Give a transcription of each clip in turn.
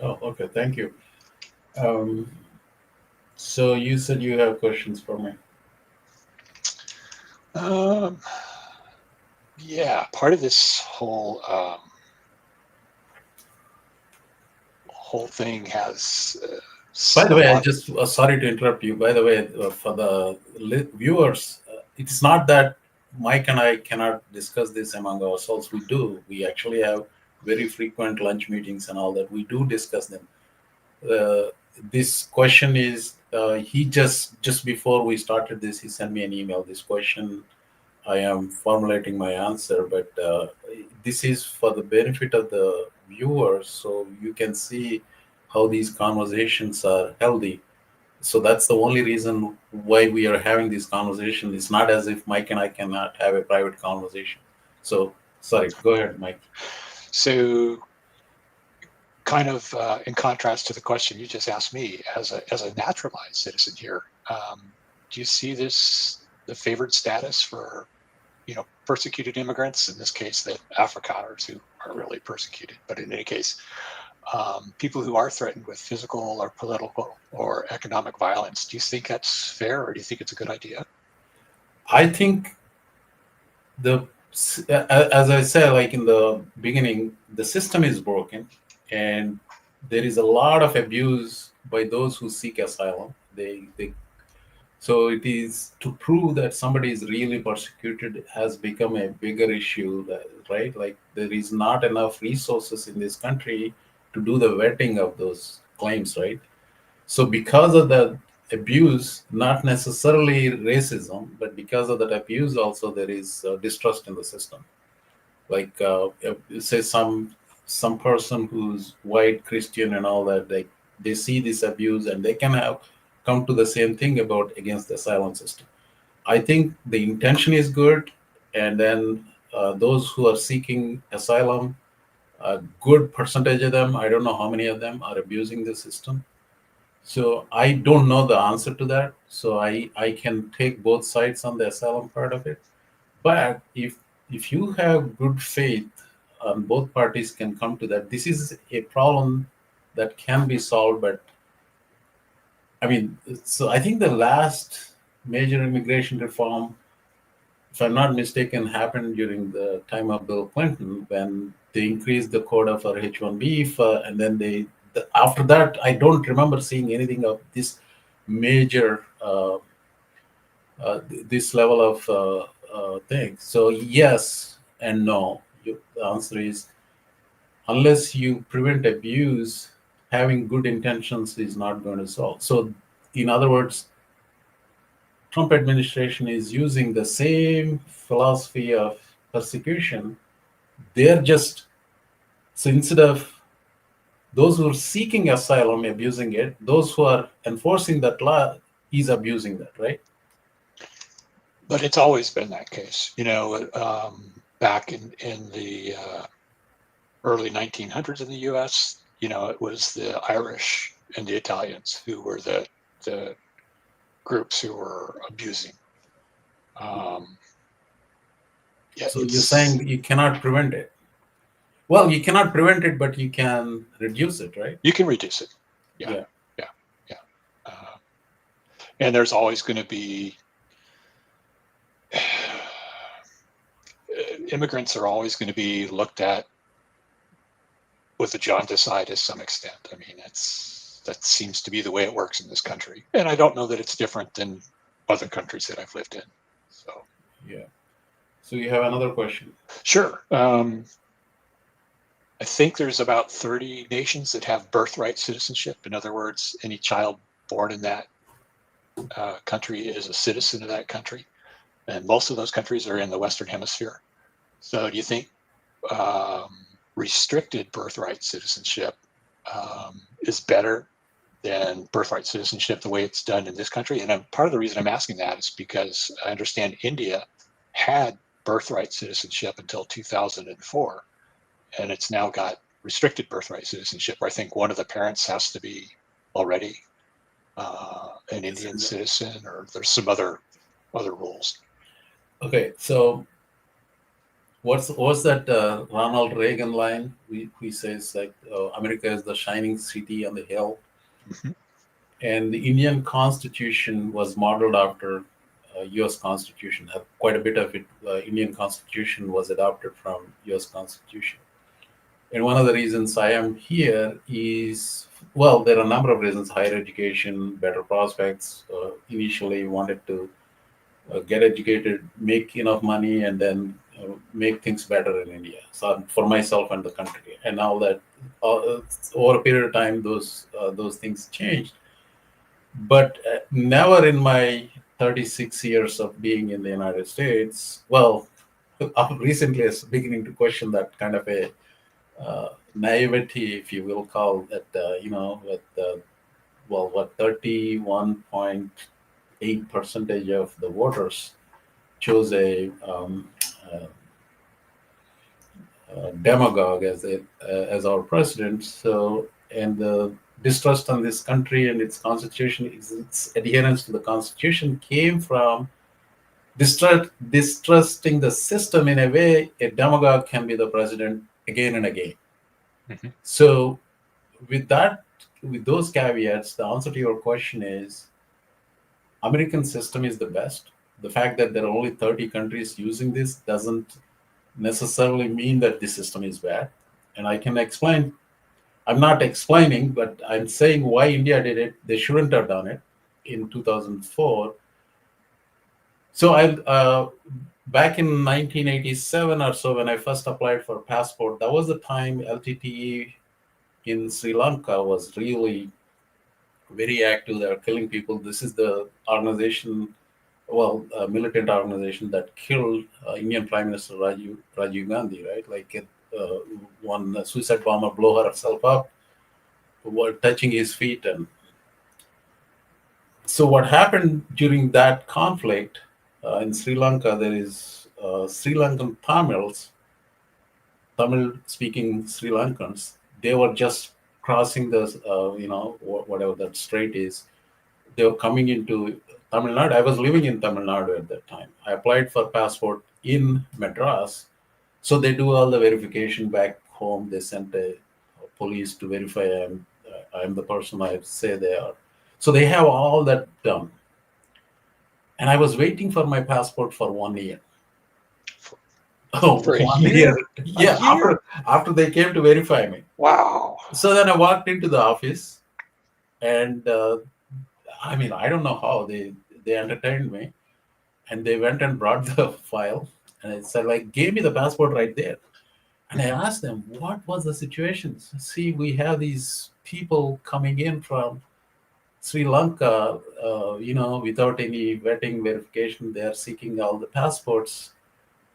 Oh, okay. Thank you. Um, so you said you have questions for me. Um, yeah, part of this whole thing has By the a way, I lot. just sorry to interrupt you. By the way, for the viewers, it's not that Mike and I cannot discuss this among ourselves. We do. We actually have very frequent lunch meetings and all that. We do discuss them. Uh, this question is he just before we started this, he sent me an email. This question I am formulating my answer, but this is for the benefit of the viewers, so you can see how these conversations are healthy. So that's the only reason why we are having this conversation. It's not as if Mike and I cannot have a private conversation. So sorry, go ahead, Mike. So, kind of in contrast to the question you just asked me, as a naturalized citizen here, do you see this the favored status for persecuted immigrants? In this case, the Afrikaners who are really persecuted, but in any case, people who are threatened with physical or political or economic violence. Do you think that's fair, or do you think it's a good idea? I think the as I said, like in the beginning, the system is broken, and there is a lot of abuse by those who seek asylum. They so it is to prove that somebody is really persecuted has become a bigger issue, right? Like there is not enough resources in this country to do the vetting of those claims, right? So because of that abuse, not necessarily racism, but because of that abuse, also there is distrust in the system. Like say some person who's white Christian and all that, they see this abuse and they can have come to the same thing about against the asylum system. I think the intention is good, and then those who are seeking asylum, a good percentage of them, I don't know how many of them are abusing the system. So I don't know the answer to that. So I can take both sides on the asylum part of it. But if you have good faith, both parties can come to that. This is a problem that can be solved. But I mean, so I think the last major immigration reform, if I'm not mistaken, happened during the time of Bill Clinton when they increased the quota for H-1B, and then after that, I don't remember seeing anything of this major this level of thing. So yes and no. The answer is unless you prevent abuse, having good intentions is not going to solve. So, in other words, Trump administration is using the same philosophy of persecution. They're just so instead of those who are seeking asylum abusing it, those who are enforcing that law is abusing that, right? But it's always been that case. Back in the early 1900s in the U.S., it was the Irish and the Italians who were the groups who were abusing. Um, yeah, So you're saying you cannot prevent it. Well, you cannot prevent it, but you can reduce it, right? you can reduce it. Yeah, Yeah. yeah, yeah. Uh, and there's always going to be immigrants are always going to be looked at with a jaundiced eye to some extent. I mean, that seems to be the way it works in this country, and I don't know that it's different than other countries that I've lived in. So, Yeah. So you have another question. sure. I think there's about 30 nations that have birthright citizenship. In other words, any child born in that country is a citizen of that country, and most of those countries are in the Western Hemisphere. So, do you think restricted birthright citizenship is better than birthright citizenship the way it's done in this country? And part of the reason I'm asking that is because I understand India had birthright citizenship until 2004, and it's now got restricted birthright citizenship, where I think one of the parents has to be already an Indian citizen, or there's some other rules. Okay, so what's that Ronald Reagan line? We says like America is the shining city on the hill, Mhm. and the Indian Constitution was modeled after U.S. Constitution. Quite a bit of it, Indian Constitution was adopted from U.S. Constitution. And one of the reasons I am here is, well, there are a number of reasons: higher education, better prospects. Initially, wanted to get educated, make enough money, and then make things better in India. So for myself and the country. And now that over a period of time, those things changed. But never in my 36 years of being in the United States, well, recently is beginning to question that kind of a naivety, if you will call that, with well, what 31.8 percentage of the voters chose a demagogue as our president. So, and the distrust on this country and its constitution, its adherence to the constitution, came from distrusting the system in a way a demagogue can be the president again and again. Mhm. So, with that, with those caveats, the answer to your question is American system is the best. The fact that there are only 30 countries using this doesn't necessarily mean that the system is bad. And I can explain. I'm not explaining, but I'm saying why India did it. They shouldn't have done it in 2004. So back in 1987 or so, when I first applied for a passport, that was the time LTTE in Sri Lanka was really very active. They were killing people. This is the organization, well, a militant organization that killed Indian Prime Minister Rajiv Gandhi, right? Like one suicide bomber blow herself up while touching his feet. And so what happened during that conflict in Sri Lanka, there is Sri Lankan Tamil speaking Sri Lankans. They were just crossing the, whatever that strait is. They were coming into Tamil Nadu. I was living in Tamil Nadu at that time. I applied for passport in Madras. So they do all the verification back home. They sent a police to verify I'm the person I say they are. So they have all that done. And I was waiting for my passport for 1 year. For, Oh, for a 1 year. year? A Yeah, year? after they came to verify me. Wow. So then I walked into the office, and I mean, I don't know how they entertained me, and they went and brought the file, and it said like, gave me the passport right there. And I Mhm. asked them, what was the situation? See, we have these people coming in from Sri Lanka, without any vetting verification. They are seeking all the passports.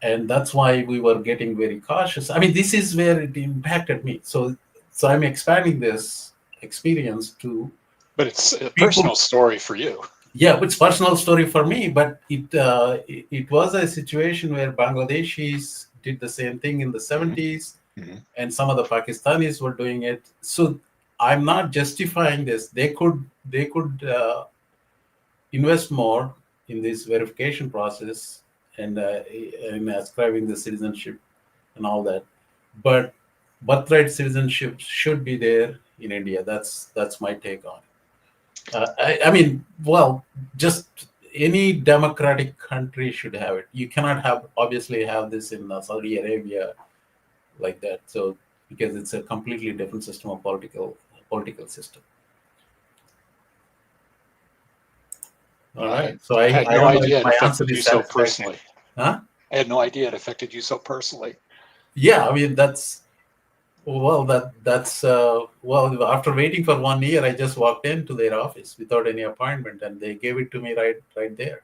And that's why we were getting very cautious. I mean, this is where it impacted me. So I'm expanding this experience to But it's a people. personal story for you. Yeah, it's personal story for me, but it was a situation where Bangladeshis did the same thing in the Mhm. 70s, Mhm. and some of the Pakistanis were doing it. So I'm not justifying this. They could invest more in this verification process and in ascribing the citizenship and all that. But birthright citizenship should be there in India. That's my take on it. I mean, well, just any democratic country should have it. You cannot have obviously have this in Saudi Arabia like that. So because it's a completely different system of political system. All I right. So I had I no don't know if idea it my answer affected you is so satisfactory. personally. Huh? I had no idea it affected you so personally. Yeah. I mean that's well that's well after waiting for 1 year, I just walked into their office without any appointment, and they gave it to me right there.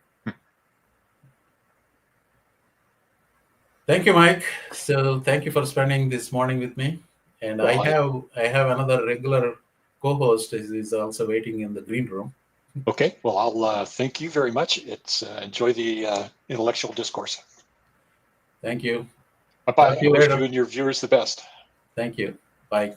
Thank you, Mike. So thank you for spending this morning with me. And I Well, have I have another regular co-host is also waiting in the green room. okay. Well, I'll thank you very much. It's enjoy the intellectual discourse. Thank you. Bye Talk bye. to I you wish later. you and your viewers the best. Thank you. Bye.